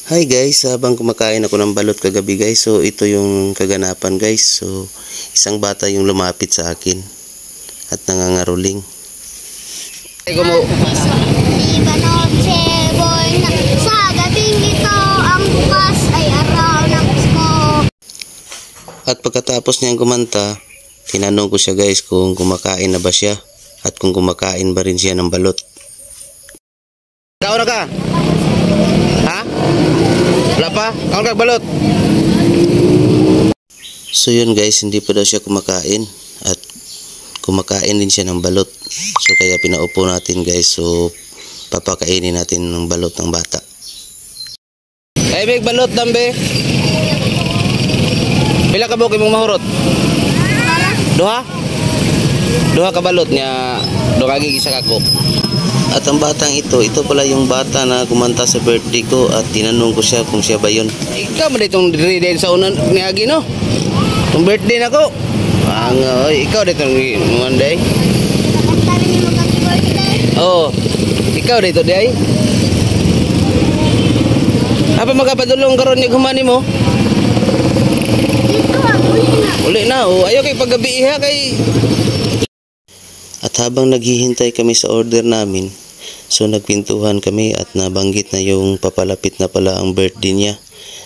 Hi guys, habang kumakain ako ng balot kagabi guys, so ito yung kaganapan guys. So isang bata yung lumapit sa akin at nangangaruling. Sa gabing ito, ang bukas ay araw ng Pasko. At pagkatapos niyang kumanta, tinanong ko siya guys kung kumakain na ba siya at kung kumakain ba rin siya ng balot. Kaon na ka? Ha? Wala pa? Kaon ka balot? So yun guys, hindi pa daw siya kumakain at kumakain din siya ng balot. So kaya pinaupo natin guys, so papakainin natin ng balot ng bata. Ay big balot dambe. Pila ka buki mong mahurot? Duha? Duha ka balot niya, duha gigisa kako. At ang batang ito pala yung bata na kumanta sa birthday ko at tinanong ko siya kung siya ba yun. Ikaw ba ditong din sa unan ni Agi no? Itong birthday na ko. Ikaw ditong Monday. Oh, ikaw dito di ay. Apa magapadulong karon ni gumani mo? Uli na, ayaw kay paggabi ha kay. At habang naghihintay kami sa order namin, so nagpintuhan kami at nabanggit na yung papalapit na pala ang birthday niya.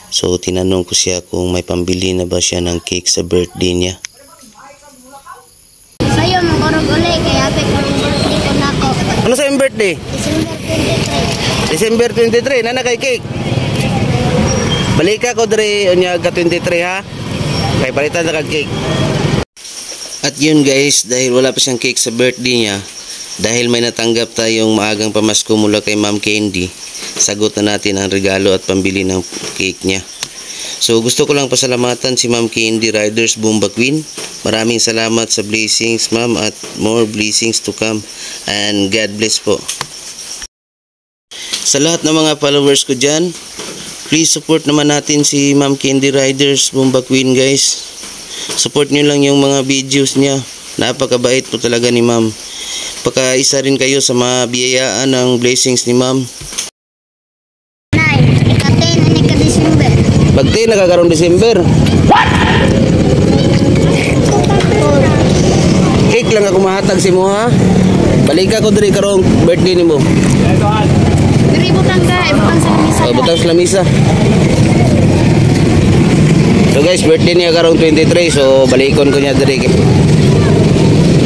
So tinanong ko siya kung may pambili na ba siya ng cake sa birthday niya. Sa'yo, magkorog ulit, kaya apit ang birthday ko na ako. Ano sa yung birthday? December 23. December 23, nana kay cake. Balik ako dre, unya ka 23 ha. Kay palitan na kag cake. At yun guys, dahil wala pa siyang cake sa birthday niya, dahil may natanggap tayong maagang pamasko mula kay Ma'am Candy, sagot na natin ang regalo at pambili ng cake niya. So gusto ko lang pasalamatan si Ma'am Candy Riders Bumba Queen. Maraming salamat sa blessings ma'am at more blessings to come. And God bless po. Sa lahat ng mga followers ko dyan, please support naman natin si Ma'am Candy Riders Bumba Queen guys. Support nyo lang yung mga videos niya. Napakabait po talaga ni ma'am. Pagkaisa rin kayo sa mga biyayaan ng blessings ni ma'am. December. Bagti nagkakarong December. What? Cake lang ako mahatag si mo ha. Balik ako diri karong birthday ni mo. Diri butang ka, ibutang sa lamisa. Oh, butang sa lamisa. So guys, birthday niya karong 23, so balikon ko niya diri.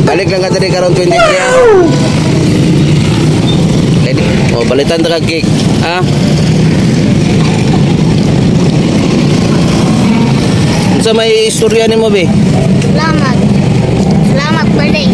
Balik lang ka diri karong 23 ha. Oh, balitan ta ka cake, ha? Unsa may istorya nimo be? Salamat. Salamat birthday.